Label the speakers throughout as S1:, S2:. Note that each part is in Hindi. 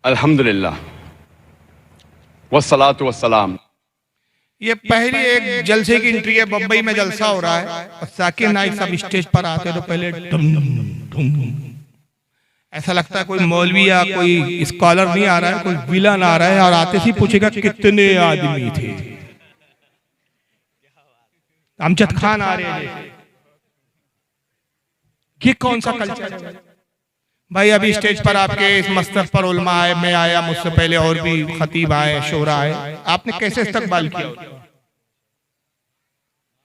S1: अल्हम्दुलिल्लाह वस्सलातु वस्सलाम।
S2: ये पहली एक जलसे की एंट्री है। बम्बई में जलसा हो रहा है और जाकिर नाइक साहब स्टेज पर आते तो पहले डुम डुम, ऐसा लगता है कोई मौलवी या कोई स्कॉलर नहीं आ रहा है, कोई विलन आ रहा है और आते ही पूछेगा कितने आदमी थे। अमजद खान आ रहे हैं। ये कौन सा कल्चर है भाई? अभी स्टेज पर आपके इस मस्तक पर उलमा आए, मैं आया, मुझसे पहले और भी खतीब आए, शोरा आए, आपने कैसे इस्तकबाल किया?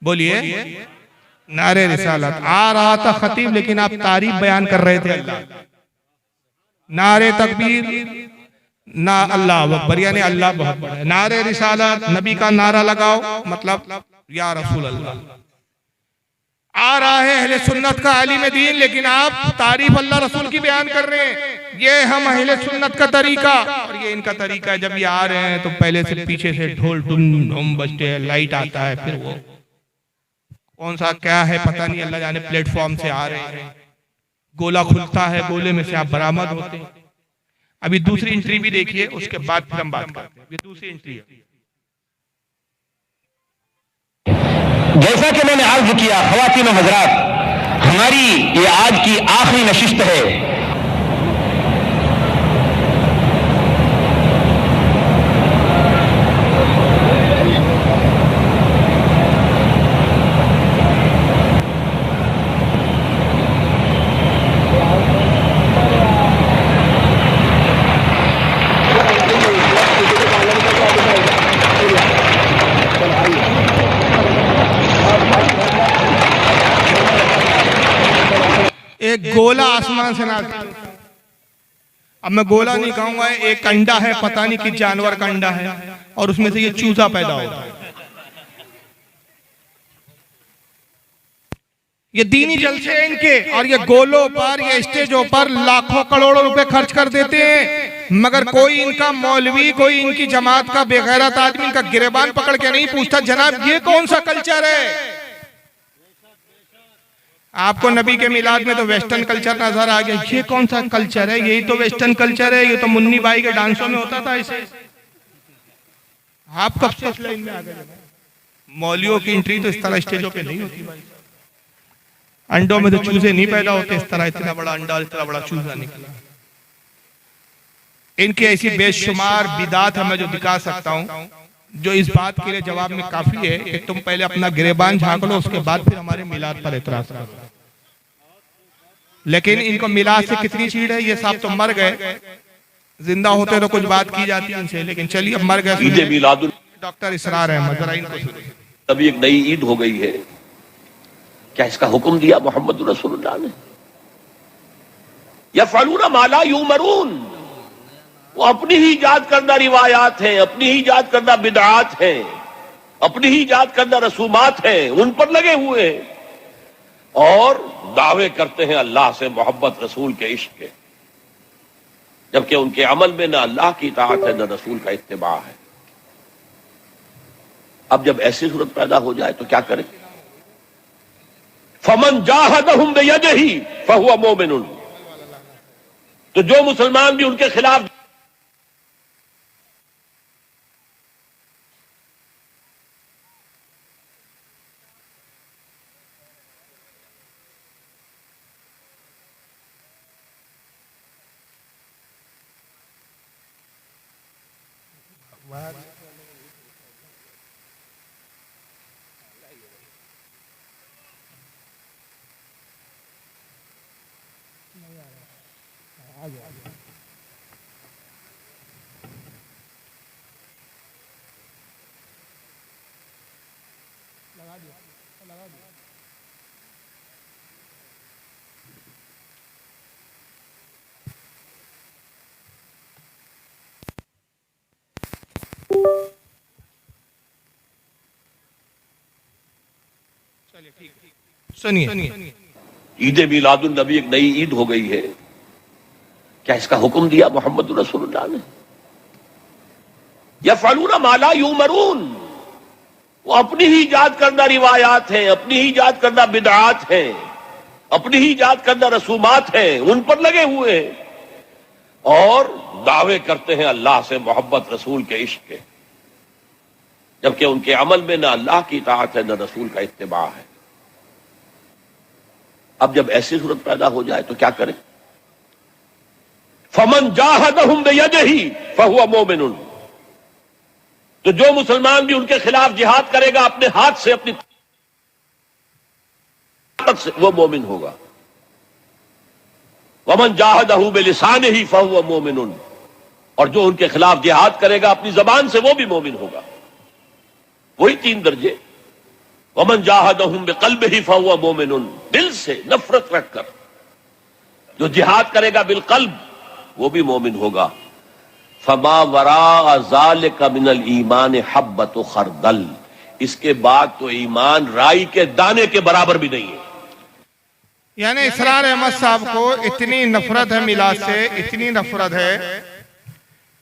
S2: बोलिए। नारे रिसालत आ रहा था खतीब, लेकिन आप तारीफ बयान कर रहे थे अल्लाह। नारे तकबीर ना अल्लाह अकबर, यानी अल्लाह बहुत बड़ा है। नारे रिसालत, नबी का नारा लगाओ, मतलब या रसूल अल्लाह। आ रहा है अहले सुन्नत का आलिम दीन, लेकिन आप तारीफ अल्लाह रसूल की बयान कर रहे हैं। ये हम अहले सुन्नत का तरीका और ये इनका तरीका है। जब ये आ रहे हैं तो पहले से पीछे से ढोल डुम डुम बजते हैं, लाइट आता है, फिर वो कौन सा क्या है पता नहीं, अल्लाह जाने, प्लेटफॉर्म से आ रहे हैं, गोला खुलता है, गोले में से आप बरामद होते हैं। अभी दूसरी एंट्री भी देखिए, उसके बाद फिर हम बात करते हैं। ये दूसरी एंट्री है।
S3: जैसा कि मैंने अर्ज किया, ख़वातीन व हज़रात, हमारी ये आज की आखिरी नशिस्त है।
S2: एक गोला आसमान से ना, अब मैं गोला नहीं कहूंगा, एक अंडा है, पता नहीं किस जानवर का अंडा है, और उसमें से ये चूजा पैदा होता है। ये दीनी जलसे हैं इनके, और ये गोलों पर, ये स्टेजों पर लाखों करोड़ों रुपए खर्च कर देते हैं, मगर कोई इनका मौलवी, कोई इनकी जमात का बेगैरत आदमी इनका गिरेबान पकड़ के नहीं पूछता, जनाब ये कौन सा कल्चर है? आपको नबी के मिलाद में तो वेस्टर्न कल्चर नजर आ गया, ये कौन सा कल्चर है? यही तो वेस्टर्न कल्चर है, ये तो मुन्नी बाई के डांसों में होता था ऐसे। आप कब से लाइन में आ गए? मौलियों की एंट्री तो इस तरह स्टेजों पे नहीं होती भाई। अंडों में तो चूजे नहीं पैदा होते इस तरह, इतना बड़ा अंडा, इतना बड़ा चूजा निकला। इनकी ऐसी बेशुमार बिदात है, मैं जो दिखा सकता हूँ, जो इस बात के लिए जवाब में काफी है कि तुम पहले अपना गिरेबान झांक लो, उसके बाद फिर हमारे मिलाद पर एतराज करो। लेकिन इनको मिलाद से कितनी चीड़ है? ये साहब तो मर गए, जिंदा होते तो कुछ बात की जाती इनसे, लेकिन चलिए अब मर गए। डॉक्टर इसरार अहमद, जरा इनको सुनिए।
S4: अभी एक नई ईद हो गई है, क्या इसका हुक्म दिया मोहम्मद रसूलुल्लाह ने? यफ़अलूना मा ला युमरून, वो अपनी ही इजाद करना रिवायात हैं, अपनी ही इजाद करना बिदआत हैं, अपनी ही इजाद करना रसूमात हैं, उन पर लगे हुए हैं और दावे करते हैं अल्लाह से मोहब्बत, रसूल के इश्क के, जबकि उनके अमल में ना अल्लाह की इताअत है, ना रसूल का इत्तिबा है। अब जब ऐसी सूरत पैदा हो जाए तो क्या करें? फमन जाहदहुम बियदिही फहुवा मोमिनुन, तो जो मुसलमान भी उनके खिलाफ
S2: सुनिए।
S4: ईद मिलादुन नबी एक नई ईद हो गई है, क्या इसका हुक्म दिया मोहम्मद रसूलुल्लाह ने? यफ़अलूना मा ला युमरून, वो अपनी ही इजाद करना रिवायात हैं, अपनी ही इजाद करना बिदआत हैं, अपनी ही इजाद करना रसूमात हैं, उन पर लगे हुए हैं और दावे करते हैं अल्लाह से मोहब्बत, रसूल के इश्क के, जबकि उनके अमल में न अल्लाह की इताअत है न रसूल का इत्तिबा है। अब जब ऐसी सूरत पैदा हो जाए तो क्या करें? फमन जाहदहुम बियदिही फहुवा मोमिनुन, तो जो मुसलमान भी उनके खिलाफ जिहाद करेगा अपने हाथ से, अपनी ताकत से, वो मोमिन होगा। वमन जाहदहु बिलिसानिही फहुवा मोमिनुन, और जो उनके खिलाफ जिहाद करेगा अपनी जबान से, वो भी मोमिन होगा। वही 3 दर्जे। वमन जाहदहुम बिक़ल्बिही फहुवा मोमिनुन, दिल से नफरत रखकर जो जिहाद करेगा बिलक़ल्ब, वो भी मोमिन होगा। फमा वरा ज़ालिका मिनल ईमान हब्बतु खरदल, इसके बाद तो ईमान राई के दाने के बराबर भी नहीं है।
S2: यानी इसरार अहमद साहब को इतनी नफरत है मिलाद से, इतनी नफरत है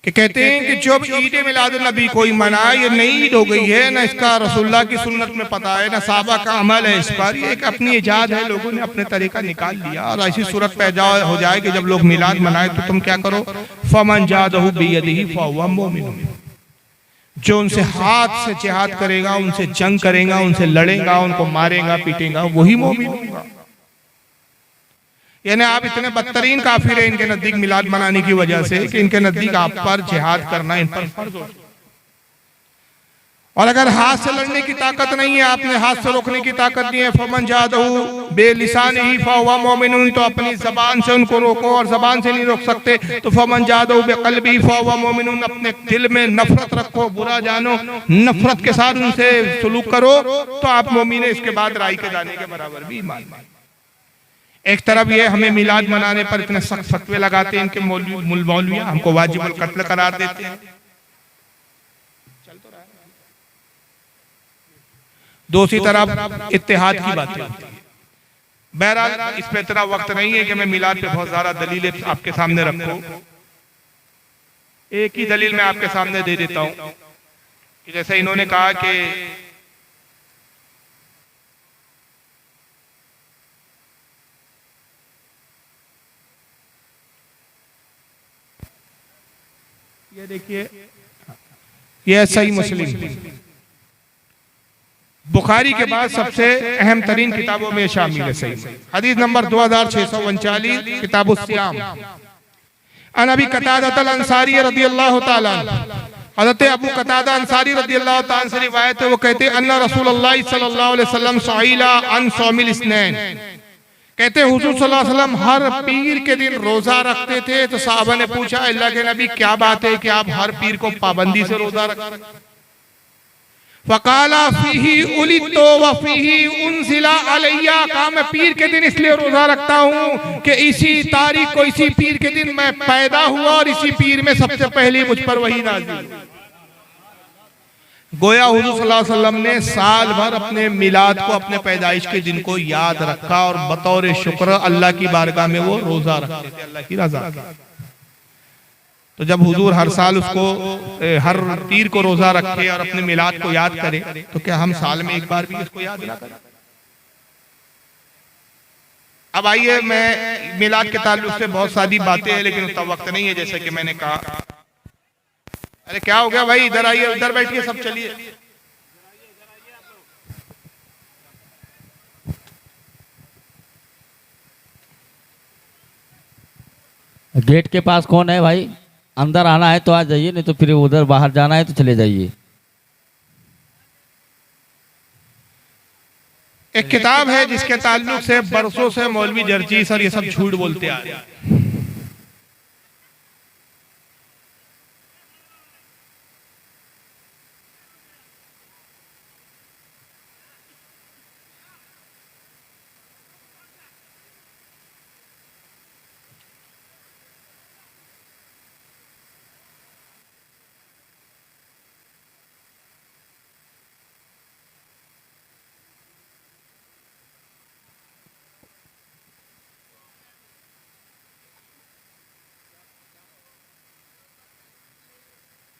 S2: कि कहते हैं कि जब ईद मिलाद नबी कोई मनाए, ये नई ईद हो गई है, ना इसका रसूलुल्लाह की सुन्नत में पता है, ना साहबा का अमल है इस पर, ये एक अपनी इजाद है, लोगों ने अपने तरीका निकाल लिया। और ऐसी सूरत पैदा हो जाए कि जब लोग मिलाद मनाए तो तुम क्या करो? फमन जादहु बियदिही फहुवा मोमिनुन, जो उनसे हाथ से जिहाद करेगा, उनसे जंग करेगा, उनसे लड़ेगा, उनको मारेगा पीटेगा, वही मोमिन होगा। यानी आप इतने बदतरीन काफिर हैं इनके नजदीक मिलाद मनाने की वजह से कि इनके नजदीक आप पर जिहाद करना इन पर फर्ज हो। और अगर हाथ से लड़ने की ताकत नहीं है, आपने हाथ से रोकने की ताकत नहीं है, फमन जादहु बेलिसानिही फहुवा मोमिनुन, तो अपनी जबान से उनको रोको, और जबान से नहीं रोक सकते तो फमन जादहु बिक़ल्बिही फहुवा मोमिनुन, अपने दिल में नफरत रखो, बुरा जानो, नफरत के साथ उनसे सलूक करो, तो आप मोमिन है। इसके बाद राई के दाने के बराबर भी ईमान। एक तरफ ये हमें मिलाद मनाने पर इतने सख्त फतवे लगाते हैं इनके मौलवियां, हमको वाजिबुल कत्ल करार देते हैं। दूसरी तरफ इत्तेहाद की बातें होती है। बहरहाल इस पे इतना वक्त नहीं है कि मैं मिलाद पे बहुत ज्यादा दलीलें आपके सामने रखूं। एक ही दलील मैं आपके सामने दे देता हूं कि जैसे इन्होंने कहा कि ये देखिए, ये सही मुस्लिम बुखारी के बाद सबसे अहम तरीन किताबों में शामिल है। सही हदीस नंबर 2639, किताब उस्सियाम। अन अबी कतादा अल अंसारी रदियल्लाहु ताला, हज़रत अबू कतादा अंसारी रदियल्लाहु ताला से रिवायत है, वो कहते हैं अन्ना रसूलुल्लाह सल्लल्लाहु अलैहि वसल्लम सुइला अन सौमिल इस्नैन, कहते हुजूर सल्लल्लाहु अलैहि वसल्लम हर पीर के दिन रोजा रखते थे। तो साहबा ने पूछा, अल्लाह के नबी क्या बात है कि आप हर पीर को पाबंदी से रोजा रखते हैं? फकाला फीही उलितो व फीही उनजिला अलैया, कहा मैं पीर के दिन इसलिए रोजा रखता हूँ कि इसी तारीख को, इसी पीर के दिन मैं पैदा हुआ और इसी पीर में सबसे पहले मुझ पर वही नाज़िल। गोया हुजूर सल्लल्लाहु अलैहि वसल्लम ने साल भर अपने मिलाद को, अपने पैदाइश के दिन को याद रखा और बतौर शुक्र अल्लाह की बारगाह में वो रोजा रखते थे, अल्लाह की रज़ा की। तो जब हुजूर हर साल उसको, हर पीर को रोजा रखे और अपने मिलाद को याद करे, तो क्या हम साल में एक बार भी इसको याद ना करें? अब आइए, मैं मिलाद के ताल्लुक से बहुत सारी बातें हैं, लेकिन उतना वक्त नहीं है। जैसे कि मैंने कहा, अरे क्या हो गया भाई, इधर आइए, उधर बैठिए, सब चलिए।
S1: गेट के पास कौन है भाई? अंदर आना है तो आ जाइए, नहीं तो फिर उधर बाहर जाना है तो चले जाइए।
S2: एक किताब है जिसके ताल्लुक से बरसों से मौलवी जर्जीस और ये सब झूठ बोलते आ रहे हैं।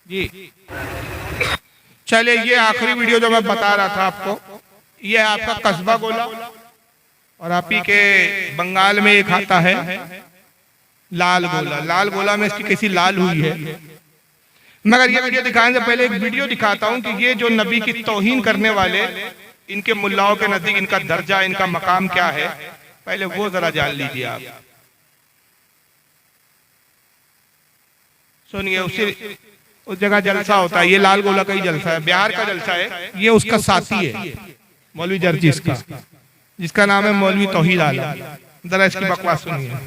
S2: जी चलिए, ये आखिरी वीडियो जो मैं बता रहा था आपको, ये है आपका कस्बा गोला, और आप ही के बंगाल में एक आता है लाल गोला में इसकी कैसी लाल हुई है। मगर ये वीडियो दिखाने से पहले एक वीडियो दिखाता हूं कि ये जो नबी की तौहीन करने वाले, इनके मुल्लाओं के नजदीक इनका दर्जा, इनका मकाम क्या है, पहले वो जरा जान लीजिए आप। सुनिए, उस जगह जलसा होता है, ये लाल गोला का ही जलसा है, बिहार का जलसा है। ये उसका साथी है मौलवी जर्जीस का, जिसका नाम है मौलवी तौहीद आलम। जरा इसकी बकवास सुनिए।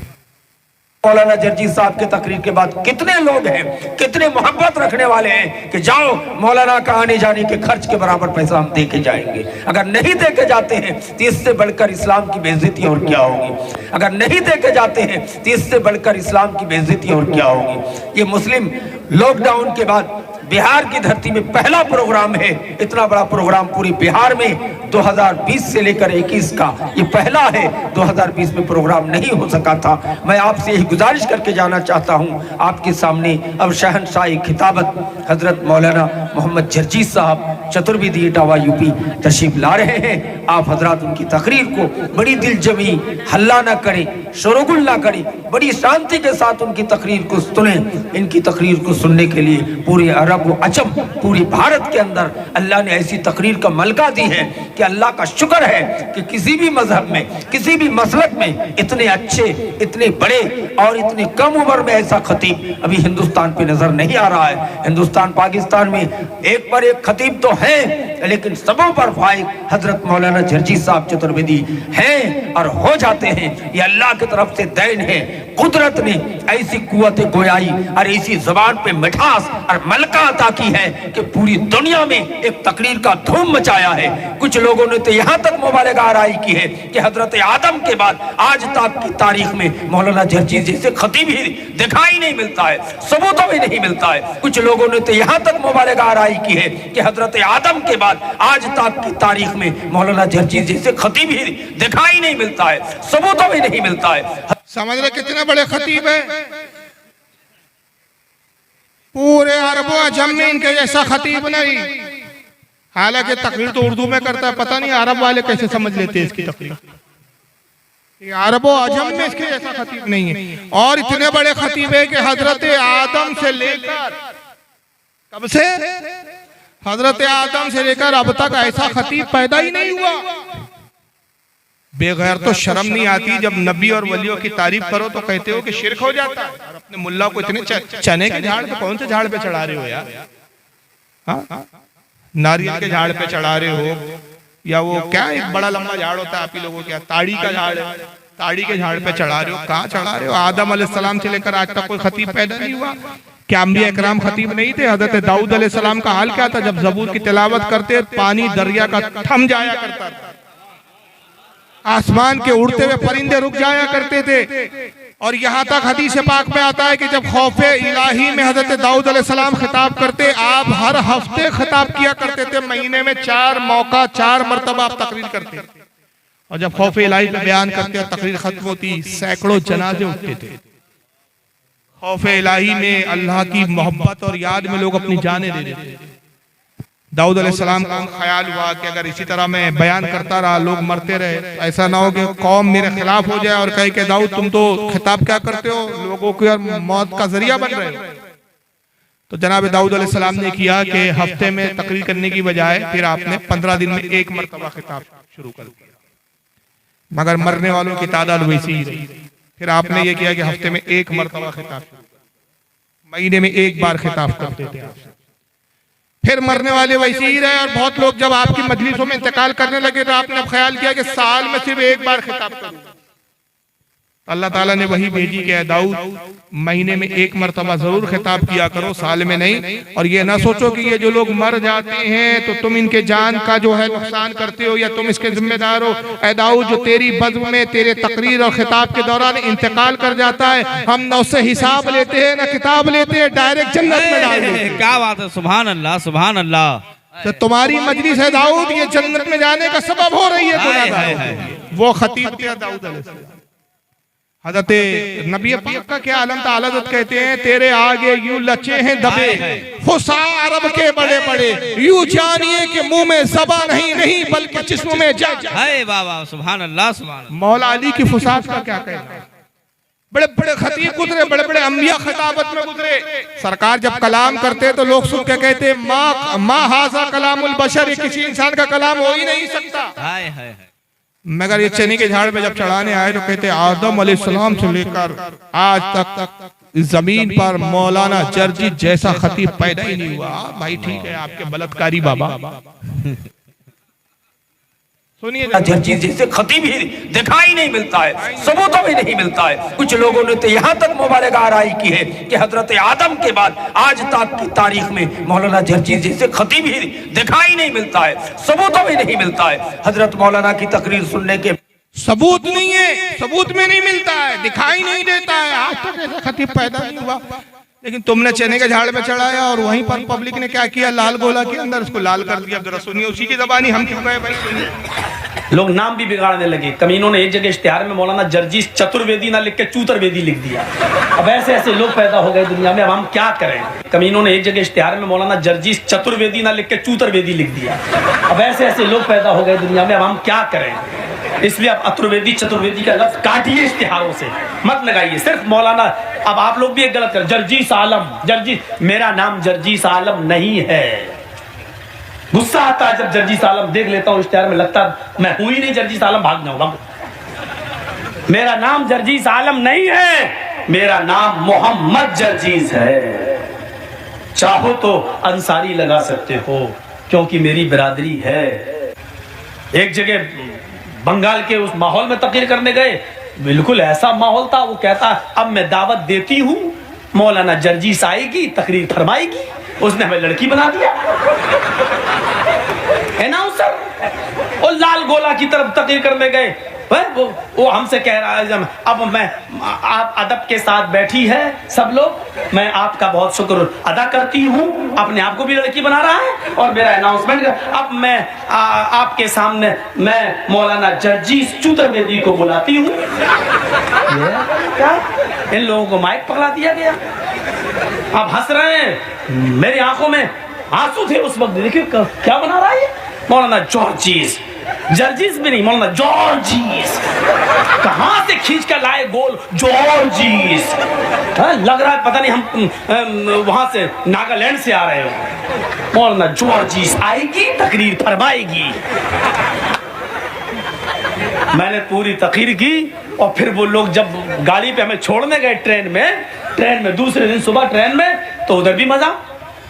S5: मौलाना जर्जी साहब के तकरीर के बाद कितने लोग हैं, कितने मोहब्बत रखने वाले हैं कि जाओ मौलाना का आने जाने के खर्च के बराबर पैसा हम दे के जाएंगे। अगर नहीं दे के जाते हैं तो इससे बढ़कर इस्लाम की बेइज्जती और क्या होगी। अगर नहीं दे के जाते हैं तो इससे बढ़कर इस्लाम की बेइज्जती और क्या होगी। ये मुस्लिम लॉकडाउन के बाद बिहार की धरती में पहला प्रोग्राम है। इतना बड़ा प्रोग्राम पूरे बिहार में 2020 से लेकर 21 का ये पहला है। 2020 में प्रोग्राम नहीं हो सका था। मैं आपसे यही गुजारिश करके जाना चाहता हूं आपके सामने अब शहंशाही खिताबत हजरत मौलाना मोहम्मद जर्जी साहब चतुर्वेदी इटावा यूपी तशरीफ ला रहे हैं। आप हजरात उनकी तकरीर को बड़ी दिल जमी, हल्ला ना करें, शोरगुल ना करें, बड़ी शांति के साथ उनकी तकरीर को सुने। इनकी तकरीर को सुनने के लिए पूरे अरब अजम, पूरी भारत के अंदर अल्लाह ने ऐसी तकरीर का मलका दी है कि अल्लाह का शुक्र है कि किसी भी मजहब में, किसी भी मसलक में इतने अच्छे, इतने बड़े और इतने कम उम्र में ऐसा खतीब अभी हिंदुस्तान पे नजर नहीं आ रहा है। हिंदुस्तान पाकिस्तान में एक पर एक खतीब तो है, लेकिन सबों पर फाइक हजरत मौलाना जर्जी साहब चतुर्वेदी हैं और हो जाते हैं। ये अल्लाह की तरफ से दैन है। कुदरत ने ऐसी कुव्वत गोयाई और ऐसी जबान पे मिठास और मलका अता की है कि पूरी दुनिया में एक तकरीर का धूम मचाया है। कुछ लोगों ने तो यहाँ तक मुबालगा आराई की है कि हजरत आदम के बाद आज तक की तारीख में मौलाना जर्जी जैसे खतीब ही दिखाई नहीं मिलता है, सबूतों में नहीं मिलता है। कुछ लोगों ने तो यहाँ तक मुबालगा आराई की है कि हजरत आदम के बाद आज तक की तारीख में मौलाना जर्जी जैसे खतीब ही दिखाई नहीं मिलता है, सबूतों में नहीं मिलता है।
S2: समझ रहे कितने बड़े खतीब है। पूरे अरबों अजम में इनके जैसा खतीब नहीं। हालांकि तकरीर तो उर्दू में करता है, पता नहीं अरब वाले कैसे समझ लेते हैं इसकी तकरीर। अरबों अजम में इसके जैसा खतीब नहीं है। और इतने बड़े खतीब है कि हजरत आदम से लेकर, कब से, हजरत आदम से लेकर अब तक ऐसा खतीब पैदा ही नहीं हुआ। बेगैर तो शर्म नहीं आती जब नबी और वलियों की तारीफ करो तो कहते हो कि शिरक हो जाता है। और अपने मुल्ला को इतने चने के झाड़ पे, कौन से झाड़ पे चढ़ा रहे हो यार? हाँ, नारियल के झाड़ पे चढ़ा रहे हो या वो क्या एक बड़ा लंबा झाड़ होता है आप ही लोगों के, ताड़ी का झाड़ है, ताड़ी के झाड़ पे चढ़ा रहे हो। कहाँ चढ़ा रहे हो? आदम अलैहिस्सलाम से लेकर आज तक कोई खतीब पैदा नहीं हुआ। क्या अंबिया इकराम खतीब नहीं थे? हजरत दाऊद अलैहिस्सलाम का हाल क्या था? जब जबूर की तिलावत करते पानी दरिया का थम जाया करता था, आसमान के उड़ते हुए परिंदे रुक जाया करते थे। और यहाँ तक हदीस पाक में आता है कि जब खौफे इलाही में हजरत दाऊद अलैहिस्सलाम खिताब करते, आप हर हफ्ते खिताब किया करते थे। महीने में 4 मौका, 4 मरतबा आप तकरीर करते। और जब खौफे इलाही पे बयान करते और तकरीर खत्म होती, सैकड़ों जनाजे उठते थे। खौफे इलाही में अल्लाह की मोहब्बत और याद में लोग अपनी जानें दे देते थे। दाऊद अलैहिस्सलाम को ख्याल हुआ कि अगर इसी तरह मैं बयान करता रहा, लोग मरते रहे, ऐसा ना हो कि कौम मेरे खिलाफ हो जाए और कहे कि दाऊद तुम तो खिताब क्या करते हो, लोगों की मौत का जरिया बन रहे हो। तो जनाब दाऊद अलैहिस्सलाम ने किया कि हफ्ते में तकरीर करने की बजाय फिर आपने 15 दिन में 1 मरतबा खिताब शुरू कर दिया। मगर मरने वालों की तादाद वैसी ही रही। फिर आपने ये किया कि हफ्ते में 1 मरतबा खिताब, महीने में 1 बार खिताब करते थे आप। फिर मरने वाले वैसे ही रहे। और बहुत लोग जब आपकी मजलिसों में इंतकाल करने लगे तो आपने अब ख्याल किया कि साल में सिर्फ 1 बार खिताब करूं। अल्लाह ताला ने वही भेजी कि दाऊद महीने में 1 मरतबा जरूर खिताब किया करो, साल में नहीं। और ये ना सोचो कि ये जो लोग मर जाते हैं तो तुम इनके जान का जो है नुकसान करते हो या तुम इसके जिम्मेदार हो। ऐ दाऊद, जो तेरी बज़्म में तेरे तकरीर और खिताब के दौरान इंतकाल कर जाता है, हम न उससे हिसाब लेते हैं, न किताब लेते हैं, डायरेक्ट जन्नत में डाल देते हैं।
S1: क्या बात है, सुभान अल्लाह, सुभान अल्लाह।
S2: तो तुम्हारी मजलिस है दाऊद, ये जन्नत में जाने का सबब हो रही है गुनाहगारों। वो खतीब थे दाऊद अलैहिस्सलाम। हजरत नबी पाक का क्या आलम था। हजरत कहते हैं तेरे आगे यूं लचे हैं दबे खुसा अरब के बड़े बड़े, यूं जानिए कि मुंह में ज़बा नहीं बल्कि जिस्म में जान।
S1: हाय बाबा, सुभान अल्लाह, सुभान।
S2: मौला अली की फुसात का क्या कहना है? बड़े बड़े खतीब गुजरे, बड़े बड़े अंबिया खिताबत में गुजरे। सरकार जब कलाम करते तो लोग सुन के कहते माँ हाजा कलामुल बशर, ये किसी इंसान का कलाम हो ही नहीं सकता। मगर ये चने के झाड़ में जब चढ़ाने आए तो कहते आदम अलैहिस्सलाम से लेकर आज तक इस जमीन पर मौलाना जर्जी जैसा खतीब पैदा ही नहीं हुआ। भाई ठीक है आपके बलात्कारी बाबा, सुनिए
S5: जर्जी जैसे खतीब ही दिखाई नहीं मिलता है, सबूतों में नहीं मिलता है। कुछ लोगों ने तो यहाँ तक मुबारक आराई की है कि हजरत आदम के बाद आज तक की तारीख में मौलाना जर्जी जैसे खतीब ही दिखाई नहीं मिलता है, सबूतों में नहीं मिलता है। हजरत मौलाना की तकरीर सुनने के
S2: सबूत नहीं है, सबूत में नहीं मिलता है, दिखाई नहीं देता है, आज तक ऐसा खतीब पैदा नहीं हुआ। लेकिन तुमने चने के झाड़ में चढ़ाया और वहीं पर पब्लिक ने क्या किया, लाल गोला के अंदर उसको लाल कर दिया। जरा सुनिए उसी की जबानी हम क्यों गए भाई, सुनिए।
S6: लोग नाम भी बिगाड़ने लगे। कमीनों ने एक जगह इश्तिहार में मौलाना जर्जी चतुर्वेदी ना लिख के चूतरवेदी लिख दिया। अब ऐसे ऐसे लोग पैदा हो गए दुनिया में, अब हम क्या करें। कमीनों ने एक जगह इश्तिहार में मौलाना जर्जी चतुर्वेदी ना लिख के चूतरवेदी लिख दिया। अब ऐसे ऐसे लोग पैदा हो गए दुनिया में, अब हम क्या करें। इसलिए अब अतुर्वेदी चतुर्वेदी का लफ्ज काटिए, इश्तिहारों से मत लगाइए। सिर्फ मौलाना, अब आप लोग भी एक गलत कर, जर्जीस आलम, जर्जी, मेरा नाम जर्जीस आलम नहीं है। गुस्सा आता है जब जर्जीस आलम देख लेता हूँ इश्तिहार में, लगता मैं हूं ही नहीं जर्जीस आलम, भाग जाऊंगा। मेरा नाम जर्जीस आलम नहीं है, मेरा नाम मोहम्मद जर्जीस है। चाहो तो अंसारी लगा सकते हो क्योंकि मेरी बिरादरी है। एक जगह बंगाल के उस माहौल में तकरीर करने गए, बिल्कुल ऐसा माहौल था। वो कहता अब मैं दावत देती हूँ, मौलाना जर्जीस आएगी, तकरीर फरमाएगी। उसने हमें लड़की बना दिया, अनाउंसर। और लाल गोला की तरफ तकरीर करने गए, वो हमसे कह रहा है अब मैं, आप अदब के साथ बैठी है सब लोग, मैं आपका बहुत शुक्र अदा करती हूँ। अपने आप को भी लड़की बना रहा है और मेरा अनाउंसमेंट। अब मैं आपके सामने मैं मौलाना जर्जीस चतुर्वेदी को बुलाती हूँ। क्या इन लोगों को माइक पकड़ा दिया गया, आप हंस रहे हैं। मेरी आंखों में आंसू थे उस वक्त। देखिए क्या बना रहा है मौलाना जर्जीस, जर्जीस भी नहीं, मौलाना जॉर्जीस। कहां से खींच कर लाए गोल जॉर्जीस। लग रहा है पता नहीं हम वहां से नागालैंड से आ रहे हो। मौलाना जॉर्जीस आएगी, तकरीर फरमाएगी। मैंने पूरी तकरीर की और फिर वो लोग जब गाड़ी पे हमें छोड़ने गए ट्रेन में दूसरे दिन सुबह ट्रेन में, तो उधर भी मजा।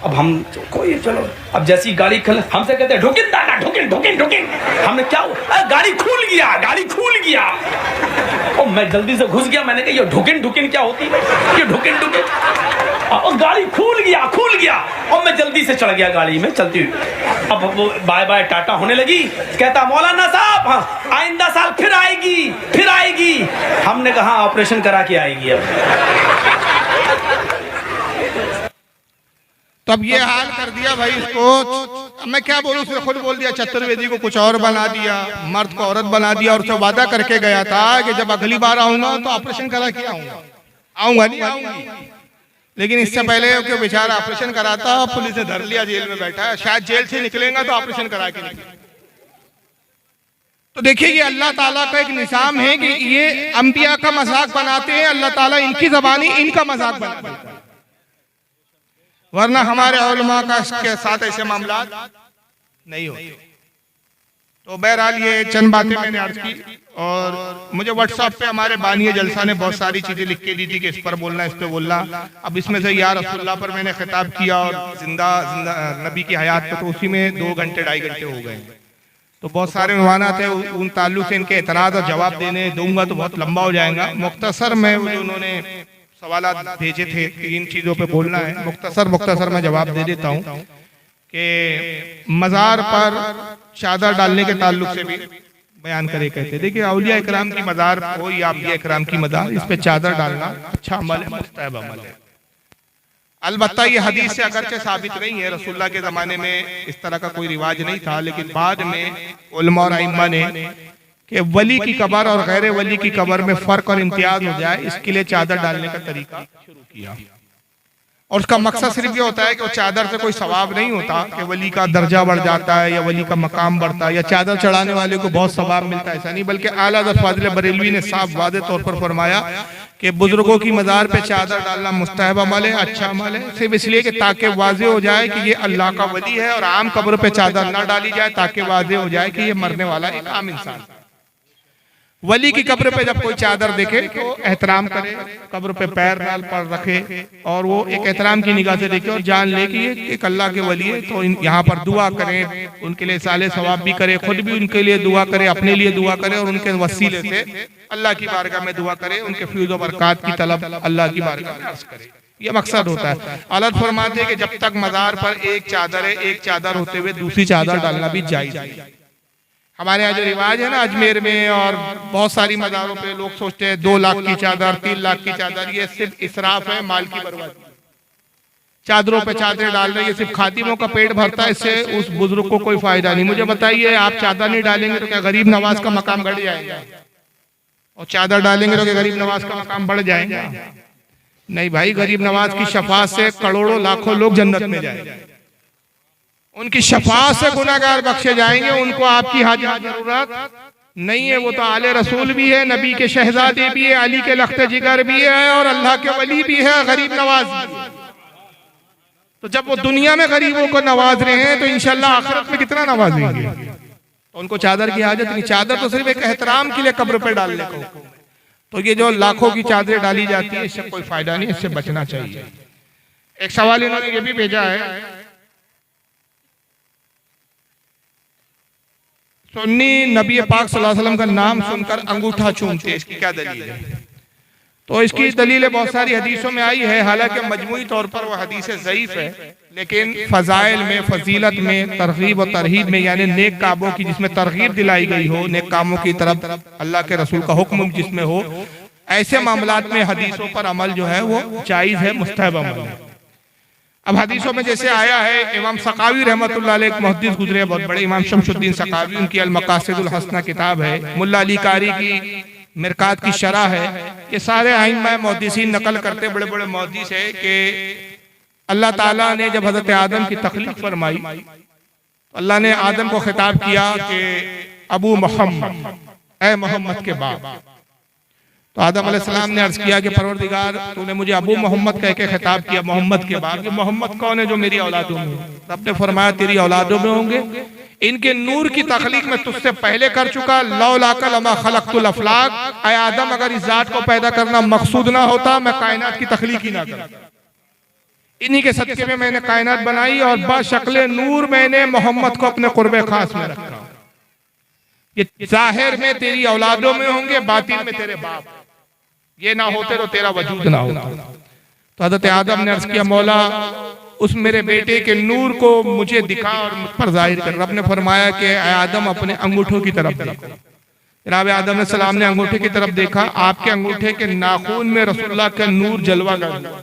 S6: अब हम कोई चलो, अब जैसी गाड़ी हमसे कहते हैं ढुकिन दादा, ढुकिन ढुकिन ढुकिन। हमने क्या हुआ, गाड़ी खुल गया। और मैं जल्दी से घुस गया। मैंने कहा ये ढुकिन ढुकिन क्या होती है, ये ढुकिन ढुकिन। और गाड़ी खुल गया और मैं जल्दी से चढ़ गया गाड़ी में चलती हुई। अब वो बाय बाय टाटा होने लगी। कहता मौलाना साहब हाँ, आइंदा साल फिर आएगी। हमने कहा ऑपरेशन करा के आएगी।
S2: तब ये हाल कर दिया भाई इसको। मैं क्या बोलूं, उसने खुद बोल दिया चतुर्वेदी को कुछ और बना दिया, मर्द को औरत बना दिया। और उससे वादा करके गया था कि जब अगली बार आऊंगा तो ऑपरेशन करा के आऊंगा नहीं आऊंगी। लेकिन इससे पहले कि बेचारा ऑपरेशन कराता, पुलिस ने धर लिया, जेल में बैठा है। शायद जेल से निकलेगा तो ऑपरेशन करा के निकलेगा। तो देखिए ये अल्लाह ताला का एक निज़ाम है कि ये अंबिया का मजाक बनाते हैं, अल्लाह ताला इनकी ज़बानी इनका मजाक बनाते हैं। वरना हमारे उलमा का इसके साथ ऐसे मामला नहीं होते। तो बहरहाल ये चंद बातें मैंने अर्ज की। और मुझे व्हाट्सएप पे हमारे बानिए जलसा ने बहुत सारी चीजें लिख के दी थी कि इस पर बोलना, इस पे बोलना। अब इसमें से या रसूलुल्लाह पर मैंने खिताब किया और जिंदा नबी की हयात पे, तो उसी में 2 घंटे 2.5 घंटे हो गए। तो बहुत सारे उन्वाना थे, उन ताल्लुक से इनके एतराज और जवाब देने दूंगा तो बहुत लंबा हो जाएगा। मुख्तसर में उन्होंने सवाल भेजे थे, 3 चीजों पे बोलना है। मुख्तसर में जवाब दे देता हूँ कि मज़ार पर चादर डालने के ताल्लुक से भी बयान करे कहते। देखिए औलिया इकराम की मज़ार हो या अंबिया इकराम की मज़ार, इस पे चादर डालना अच्छा अमल है, मुस्तहब अमल है। अलबत्ता ये हदीस से अगरचे साबित नहीं है, रसूलुल्लाह के ज़माने में इस तरह का कोई रिवाज नहीं था। लेकिन बाद में उलमा और अइम्मा ने कि वली की कब्र और गैर वली की कब्र में फर्क और इम्तियाज हो जाए, इसके लिए चादर डालने का तरीका शुरू किया। और उसका मकसद सिर्फ ये होता है कि वो चादर से कोई सवाब नहीं होता कि वली का दर्जा बढ़ जाता है या वली का मकाम बढ़ता है या चादर चढ़ाने वाले को बहुत सवाब मिलता है, ऐसा नहीं। बल्कि आला हज़रत फाज़िल बरेलवी ने साफ वादे तौर पर फरमाया कि बुजुर्गों की मज़ार पे चादर डालना मुस्तहब अमल है, अच्छा अमल है, सिर्फ इसलिए कि ताकि वाज़े हो जाए कि ये अल्लाह का वली है, और आम कब्र पे चादर ना डाली जाए ताकि वाज़े हो जाए कि ये मरने वाला एक आम इंसान है। वली की कब्र पे जब कोई चादर देखे तो एहतराम करे, कब्र पे पैर डाल पर रखे और वो एक एहतराम की निगाह से देखे और जान ले कि ये एक अल्लाह के वली है, तो यहाँ पर दुआ करें, उनके लिए साले सवाब भी करे, खुद भी उनके लिए दुआ करे, अपने लिए दुआ करे और उनके वसीले से अल्लाह की बारगाह में दुआ करे, उनके फ्यूज़ व बरक़ात की तलब अल्लाह की बारगाह में अर्ज़ करे। ये मकसद होता है। औलाद फरमाते हैं कि जब तक मज़ार पर एक चादर है, एक चादर होते हुए दूसरी चादर डालना भी जायज़ है। हमारे यहाँ जो रिवाज है ना अजमेर में और बहुत सारी मज़ारों पे लोग सोचते हैं 2 लाख की चादर, 3 लाख की चादर, ये सिर्फ इसराफ है, माल की बर्बादी। चादरों पे चादरें डाल रहे, ये सिर्फ खातिमों का पेट भरता है, इससे उस बुजुर्ग को कोई फायदा नहीं। मुझे बताइए, आप चादर नहीं डालेंगे तो क्या गरीब नवाज का मकाम घट जाएगा? और चादर डालेंगे तो क्या गरीब नवाज का मकाम बढ़ जाएगा? नहीं भाई, गरीब नवाज की शफाअत से करोड़ों लाखों लोग जन्नत में जाएंगे, उनकी शफाअत से गुनाहगार बख्शे जाएंगे, उनको आपकी हाजत जरूरत नहीं है। वो तो आले रसूल भी है, नबी के शहजादे भी है, अली के लख्त जिगर भी है और अल्लाह के वली भी है, गरीब नवाज भी है। तो जब वो दुनिया में गरीबों को नवाज रहे हैं तो इंशाल्लाह आखिरत में कितना नवाजेंगे। तो उनको चादर की हाजत नहीं, चादर तो सिर्फ एक एहतराम के लिए कब्र पर डालने को। तो ये जो लाखों की चादरें डाली जाती है, इससे कोई फायदा नहीं, इससे बचना चाहिए। एक सवाल इन्होंने ये भी भेजा है, सुन्नी नबी पाक सल्लल्लाहु अलैहि वसल्लम का नाम सुनकर अंगूठा चूमते हैं, इसकी क्या दलील है? तो इसकी दलील बहुत सारी हदीसों में आई है, हालांकि मजमूई तौर पर वह हदीसें ज़ईफ है, लेकिन फजाइल में, फजीलत में, तरगीब और तरहीब में, यानी नेक कामों की जिसमें तरगीब दिलाई गई हो, नेक कामों की तरफ अल्लाह के रसूल का हुक्म जिसमें हो, ऐसे मामलात में हदीसों पर अमल जो है वो जायज़ है, मुस्तहब अमल है। अब हदीसों में जैसे आया है, इमाम सकावी रहमतुल्लाह अलैह एक मुहद्दिस गुजरे बहुत बड़े, इमाम शमशुद्दीन सकावी, उनकी अल मकासिदुल हसना किताब है, मुल्ला अली कारी की मिरकात की शरह है। ये सारे आइम्मा मुहद्दिसीन नकल करते, बड़े बड़े मुहद्दिस है कि अल्लाह ताला ने जब हजरत आदम की तख्लीक फरमाई, अल्लाह ने आदम को खिताब किया कि अबू मोहम्मद, ए मोहम्मद के बाप। तो आदम अलैहिस्सलाम ने अर्ज किया कि परवरदिगार, तूने मुझे अबू मोहम्मद कह के खिताब किया, मोहम्मद के बाप। मोहम्मद कौन है जो मेरी औलादों में? रब ने फरमाया तेरी औलादों में होंगे, इनके नूर की तख्लीक में तुझसे पहले कर चुका। लौलाका लमा खलक़तुल अफ़लाक, ऐ आदम अगर इस जात को पैदा करना मकसूद ना होता, मैं कायनात की तख्लीक ही ना करता। इन्हीं के सदके में मैंने कायनात बनाई और बशक्ल नूर मैंने मोहम्मद को अपने कुर्बे खास में रखा। ये जाहिर में तेरी औलादों में होंगे, बातिन में तेरे बाप, ये ना होते तो तेरा वजूद ना होता। तो हज़रत आदम ने अर्ज किया, मौला उस मेरे बेटे के नूर को मुझे दिखा और मुझ पर जाहिर कर। रब ने फरमाया कि आदम अपने अंगूठों की तरफ देखो। जनाब आदम अलैहिस्सलाम ने अंगूठे की तरफ देखा, आपके अंगूठे के नाखून में रसूलुल्लाह का नूर जलवा गया,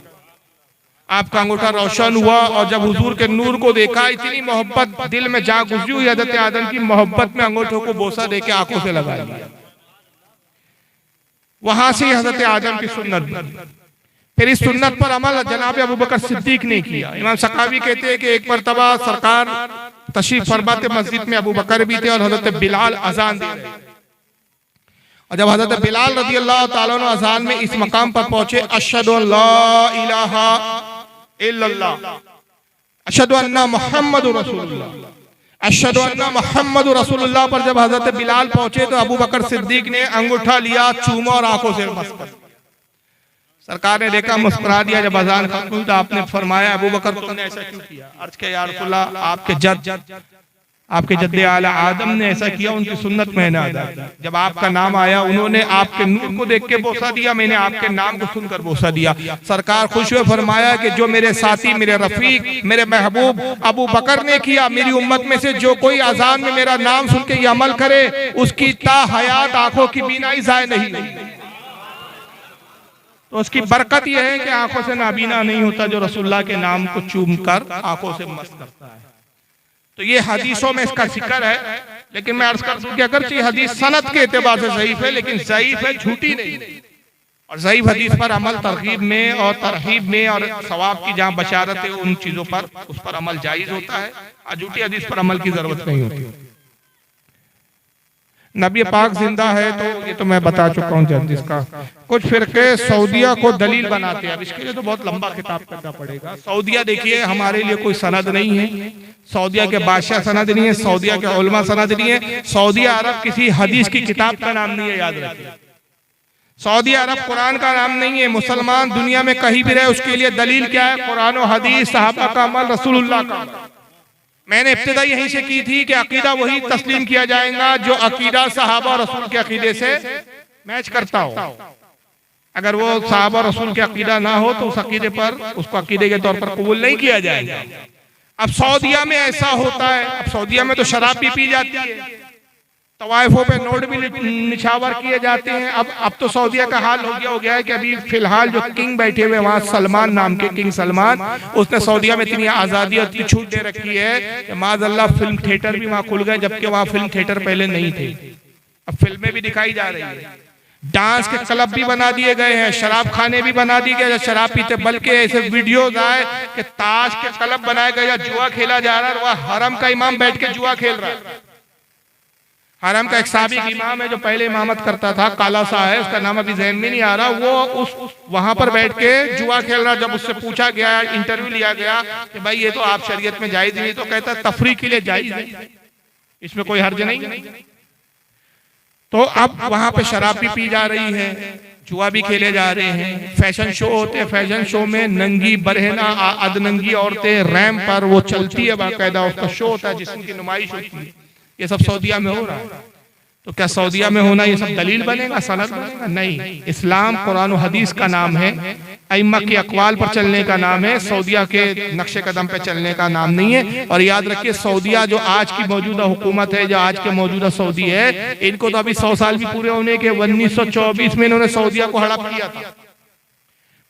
S2: आपका अंगूठा रोशन हुआ। और जब हुजूर के नूर को देखा, इतनी मोहब्बत दिल में जा गुजरी हुई, हज़रत आदम की मोहब्बत में अंगूठों को बोसा देके आंखों से लगा लिया। वहां से हज़रत आदम की सुन्नत बनी। फिर इस सुन्नत पर अमल जनाब अबू बकर सिद्दीक ने किया। इमाम सकावी कहते हैं कि एक मरतबा सरकार तशरीफ फरमाते, मस्जिद में अबू बकर भी थे और हज़रत बिलाल अजान दे रहे। और जब हज़रत बिलाल रज़ी अल्लाह ताला अन्हु अजान में इस मकाम पर पहुंचे, अशहदु अल्ला इलाहा इल्लल्लाह, अशहदु अन्ना मुहम्मदुर रसूलुल्लाह, अशहदु अन्ना मुहम्मदुर रसूलुल्लाह पर जब हज़रत बिलाल पहुंचे तो अबू बकर सिद्दीक ने अंगूठा लिया, चूमा और आंखों से मस कर। सरकार ने देखा, मुस्कुरा दिया। जब अजान खत्म हुई तो आपने फरमाया, अबू बकर तुमने ऐसा क्यों किया? अर्ज किया, या रसूलल्लाह, आपके जद्दे आला आदम ने ऐसा किया, उनकी सुन्नत मैंने अदा की। जब आपका नाम आया, उन्होंने आपके नूर को देख के बोसा दिया, मैंने आपके नाम को सुनकर बोसा दिया। सरकार खुश हुए, फरमाया कि जो मेरे साथी, मेरे रफीक, मेरे महबूब अबू बकर ने किया, मेरी उम्मत में से जो कोई अजान में मेरा नाम सुन के ये अमल करे, उसकी ता हयात आंखों की बीनाई जाए नहीं होगी। तो उसकी बरकत यह है कि आंखों से नाबीना नहीं होता जो रसूलुल्लाह के नाम को चूम कर आंखों से मस्त करता है। तो ये हदीसों में इसका जिक्र है, लेकिन मैं अर्ज कर दूं कि अगरचे हदीस सनद के एतबार से ज़ईफ है, लेकिन ज़ईफ है, झूठी नहीं। और ज़ईफ हदीस पर अमल तरगीब में और तरहीब में और सवाब की जहां बशारत है, उन चीजों पर उस पर अमल जायज होता है, और झूठी हदीस पर अमल की जरूरत नहीं होती। नबी पाक जिंदा है तो ये तो मैं बता चुका हूँ जर्जिस का। कुछ फिरके सऊदिया को दलील बनाते हैं, अब इसके लिए तो बहुत लंबा किताब करना पड़ेगा। सऊदिया देखिए हमारे लिए कोई सनद नहीं है, सऊदिया के बादशाह सनद नहीं है, सऊदिया के उलमा सनद नहीं है, सऊदी अरब किसी हदीस की किताब का नाम नहीं है, याद रखिए। सऊदी अरब कुरान का नाम नहीं है। मुसलमान दुनिया में कहीं भी रहे उसके लिए दलील क्या है? कुरान और हदीस, सहाबा का अमल, रसूलुल्लाह का अमल। मैंने इब्तिदा यहीं से की थी कि अकीदा वही तस्लीम किया जाएगा जो अकीदा सहाबा रसूल के अकीदे से मैच करता हो। अगर वो सहाबा रसूल के अकीदा ना हो तो उस अकीदे पर उसको अकीदे के तौर पर कबूल नहीं किया जाएगा। अब सऊदिया में ऐसा होता है, अब सऊदिया में तो शराब भी पी जाती है, तवाइफों पे नोट भी निछावर किए जाते हैं। अब तो सऊदिया का हाल हो गया है कि अभी फिलहाल जो किंग बैठे हुए वहां सलमान नाम के किंग सलमान, उसने सऊदिया में इतनी आजादी और इतनी छूट दे रखी है कि माज़अल्लाह फिल्म थिएटर भी वहां खुल गए, जबकि वहां फिल्म थिएटर पहले नहीं थे। अब फिल्में भी दिखाई जा रही है, डांस के क्लब भी बना दिए गए हैं, शराब खाने भी बना दिए गए शराब पीते, बल्कि ऐसे वीडियोज आए कि ताश के क्लब बनाए गए या जुआ खेला जा रहा है, वह हरम का इमाम बैठ के जुआ खेल रहा है। हरम का एक साबिक इमाम है जो पहले इमामत करता था, काला सा है, उसका नाम अभी ज़हन में नहीं आ रहा, वो उस वहां पर बैठ के जुआ खेल रहा। जब उससे पूछा गया, इंटरव्यू लिया गया कि भाई ये तो आप शरीयत में जायज नहीं, तो कहता तफरीक के लिए जायज है, इसमें कोई हर्ज नहीं। तो अब वहां पे शराब भी पी जा रही है, जुआ भी खेले जा रहे हैं, फैशन शो होते हैं, फैशन शो में नंगी बरहना अधनंगी औरतें रैंप पर वो चलती है, बाकायदा उसका शो होता है जिसकी नुमाइश होती है। ये सब सऊदिया में हो रहा है। तो क्या सऊदिया में होना ये सब दलील बनेगा, सनद बनेगा? नहीं। इस्लाम कुरान और हदीस का नाम है, अइम्मा के अक़वाल पर चलने का नाम है, सऊदिया के नक्शे कदम पे चलने का नाम नहीं है। और याद रखिए सऊदिया जो आज की मौजूदा हुकूमत है, जो आज के मौजूदा सऊदी है, इनको तो अभी 100 साल भी पूरे होने के। 1924 में इन्होंने सऊदिया को हड़प किया था।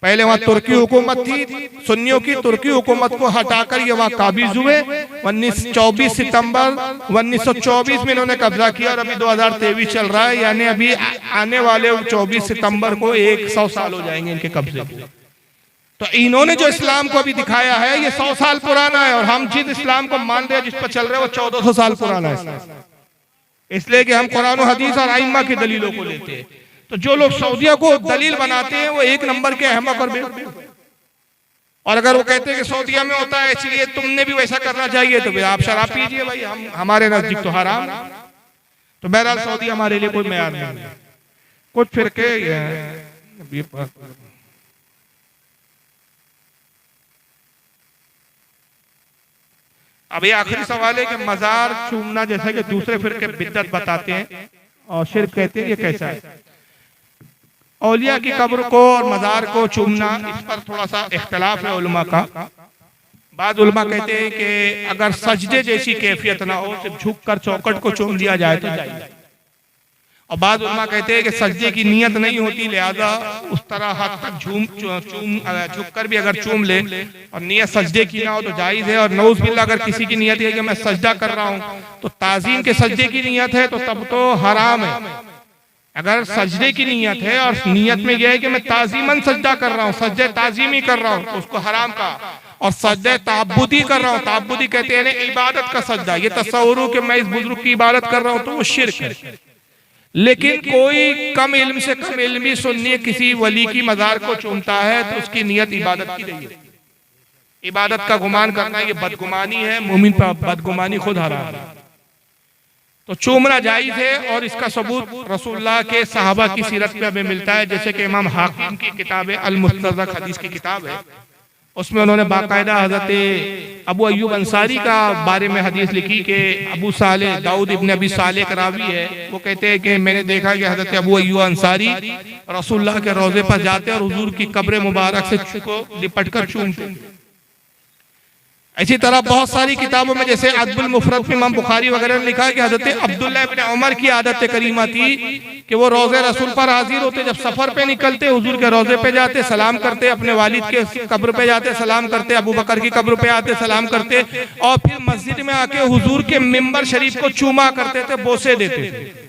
S2: पहले वहां तुर्की हुकूमत थी, सुन्नियों की तुर्की हुकूमत को हटाकर ये वहां काबिज हुए। 24 सितंबर 1924 में इन्होंने कब्जा किया और अभी 2023 चल रहा है, यानी अभी आने वाले 24 सितंबर को 100 साल हो जाएंगे इनके कब्जे को। तो इन्होंने जो इस्लाम को अभी दिखाया है ये 100 साल पुराना है, और हम जिस इस्लाम को मान रहे हैं, जिस पर चल रहे हैं, वो 1400 साल पुराना है। इसलिए कि हम कुरान और हदीस और आइम्मा की दलीलों को लेते हैं। तो जो लोग सऊदिया को दलील बनाते हैं वो एक नंबर के अहमक और बेवकूफ। और अगर वो कहते हैं कि सऊदिया में होता है इसलिए तुमने भी वैसा करना चाहिए, तो आप शराब पीजिए भाई, हम हमारे नजदीक तो हराम। तो बहरहाल सऊदी हमारे लिए कोई मेयार नहीं है। कुछ फिरके अब ये आखिरी सवाल है कि मजार चूमना जैसा कि दूसरे फिरके बिद्दत बताते हैं और शिर्क कहते हैं, ये कैसा है? औलिया की कब्र को और मजार को चूमना, इस पर थोड़ा सा इख्तलाफ है उलमा का। बाद उलमा कहते हैं कि अगर सजदे जैसी कैफियत ना हो, सिर्फ झुक कर चौकट को चूम लिया जाए तो जाए। और बाद उलमा कहते हैं कि सजदे की नियत नहीं होती, लिहाजा उस तरह हाथ तक झुक कर भी अगर चूम ले और नियत सजदे की ना हो तो जायज है। और नऊज़ बिल्लाह अगर किसी की नियत है कि मैं सजदा कर रहा हूँ तो ताज़ीम के सजदे की नियत है तो तब तो हराम है। अगर सजदे की नियत है और नियत में यह है कि मैं ताज़ीमन सजदा कर रहा हूँ, सजदे ताज़ीमी कर रहा हूँ, तो उसको हराम का। और सजदे ताबुदी कर रहा हूँ, ताबुदी कहते हैं इबादत का सजदा, ये तसव्वुर कि मैं इस बुजुर्ग की इबादत कर रहा हूँ, तो वो शिर्क है। लेकिन कोई कम इल्म से कम इल्मी सुन्नी किसी वली की मजार को चूमता है तो उसकी नियत इबादत की नहीं है। इबादत का गुमान करना ये बदगुमानी है, मोमिन पर बदगुमानी खुद हराम है। तो चूमना जायज है और इसका सबूत रसूलुल्लाह के सहाबा की सीरत में हमें मिलता है। जैसे कि इमाम हाकिम की किताब है अल-मुस्तदरक हदीस की किताब है, उसमें उन्होंने बाकायदा हजरत अबू अय्यूब अंसारी का बारे में हदीस लिखी कि अबू साले दाऊद इब्न अबी साले का रावी है, वो कहते हैं कि मैंने देखा कि हजरत अबू अय्यूब अंसारी रसूलुल्लाह के रोजे पर जाते और हुजूर की कब्र मुबारक से को लिपट कर चूमते। इसी तरह बहुत सारी किताबों में जैसे अदबुल मुफरद में इमाम बुखारी वगैरह ने लिखा है कि हजरत अब्दुल्लाह इब्न उमर की आदत करीमा थी कि वो रोजे रसूल पर हाजिर होते, जब सफर पे निकलते हुजूर के रोजे पे जाते, सलाम करते, अपने वालिद के कब्र पे जाते, सलाम करते, अबू बकर की कब्र पे आते, सलाम करते, और फिर मस्जिद में आके हुजूर के मिंबर शरीफ को चूमा करते थे, बोसे देते थे।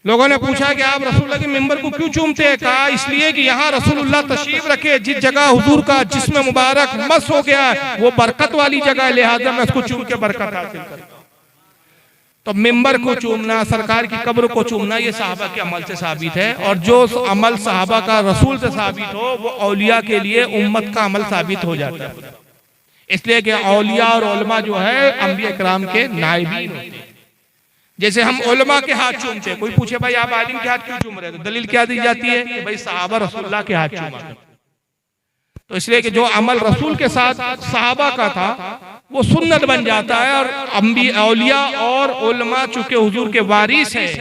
S2: लोगों ने पूछा कि आप रसूलुल्लाह के मिंबर को क्यों चूमते हैं? कहा इसलिए कि यहाँ रसूलुल्लाह तशरीफ रखे, जिस जगह हुजूर का जिस्म मुबारक मस हो गया है वो बरकत वाली जगह है, लिहाजा मैं उसको चूम के बरकत हासिल करता हूं। तो मिंबर को चूमना, सरकार की कब्र को चूमना, ये सहाबा के अमल से साबित है। और जो अमल सहाबा का रसूल से साबित हो वो औलिया के लिए उम्मत का अमल साबित हो जाता है। इसलिए कि औलिया और उलमा जो है अंबिया किराम के नाइबीन होते हैं। जैसे हम उलमा के हाथ चूमते हैं, कोई पूछे भाई आप आलिम के हाथ क्यों चूम रहे, तो दलील क्या दी जाती है कि भाई सहाबा रसूलुल्लाह के हाथ चूमा। तो इसलिए कि जो अमल रसूल के साथ सहाबा का था वो सुन्नत बन जाता है। और अंबिया, औलिया और उलमा चूंकि हुजूर के वारिस हैं,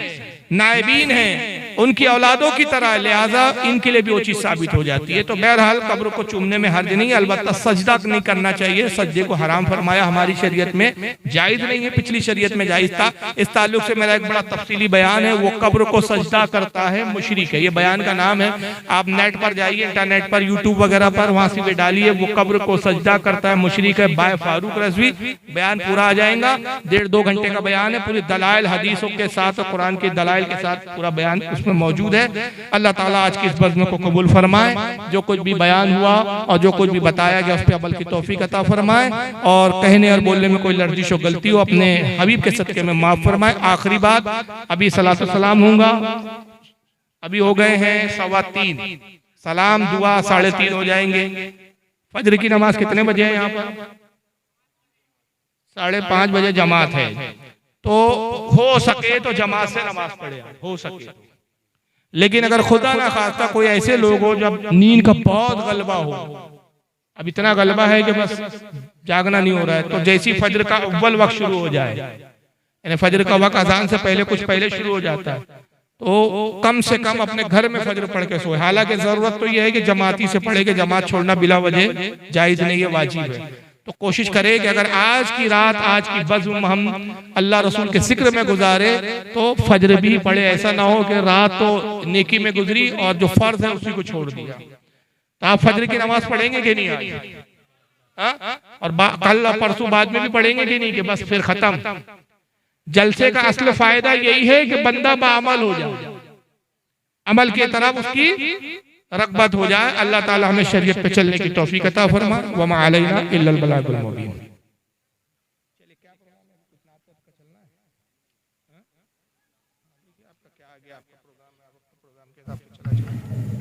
S2: नायबीन हैं, उनकी औलादों की तरह, लिहाजा इनके लिए भी वो चीज साबित हो जाती है। तो बहरहाल कब्र को चूमने में हर्ज नहीं, अलबत्ता सजदा नहीं करना चाहिए। सजदे को हराम फरमाया हमारी शरीयत में, जायज नहीं है, पिछली शरीयत में जायज था। इस ताल्लुक से मेरा एक बड़ा तफसीली बयान है। वो कब्र को सजदा करता है मुशरिक है, ये बयान का नाम है। आप नेट पर जाइए, इंटरनेट पर, यूट्यूब वगैरह पर, वहां से भी डालिए वो कब्र को सजदा करता है मुशरिक है, बाय फारूक रज़वी। बयान पूरा आ जाएगा, 1.5-2 घंटे का बयान है, पूरी दलाइल हदीसों के साथ, कुरान के दलाइल के साथ पूरा बयान उसमें मौजूद है। अल्लाह ताला आज की इस बज़्म को कबूल फरमाए। जो कुछ भी बयान हुआ और जो कुछ भी बताया गया उस पर अमल की तौफीक अता फरमाए, और कहने और बोलने में कोई लर्जिश और गलती हो अपने हबीब के सदके में माफ फरमाए। आखिरी बात, अभी सलातो सलाम होगा, अभी हो गए हैं 3:15, सलाम दुआ 3:30 हो जाएंगे। फजर की नमाज कितने बजे है यहाँ पर? 5:30 बजे जमात है। तो हो सके तो जमात से नमाज पढ़े, हो सके। लेकिन अगर खुदा ना खास्ता कोई ऐसे लोग हो जब नींद का बहुत गलबा हो, अब इतना गलबा है कि बस जागना नहीं हो रहा है, तो जैसी फजर का अव्वल वक्त शुरू हो जाए, यानी फजर का वक्त अजान से पहले कुछ पहले शुरू हो जाता है, तो कम से कम अपने घर में फजर पढ़ के सोए। हालांकि जरूरत तो यह है कि जमाती से पढ़े, कि जमात छोड़ना बिला वजह जायज नहीं है, वाजिब है। तो कोशिश करें कि अगर आज की रात, आज की बज़्म हम अल्लाह रसूल के जिक्र में गुजारे तो फजर भी पढ़े। ऐसा ना हो कि रात तो नेकी में गुजरी और जो फर्ज है उसी को छोड़ दिया। तो आप फजर की नमाज पढ़ेंगे कि नहीं आज? और कल परसों बाद में भी पढ़ेंगे कि नहीं, कि बस फिर खत्म? जलसे का असल फायदा यही है कि बंदा बाअमल हो जाए, अमल की तरफ उसकी रग़बत हो जाए। अल्लाह ताला हमें शरीयत पे चलने की तौफीक अता फरमाए। व मा अलैना इल्लल बलागुल मुबीन। क्या आ गया आपका प्रोग्राम के हिसाब से चला जाए।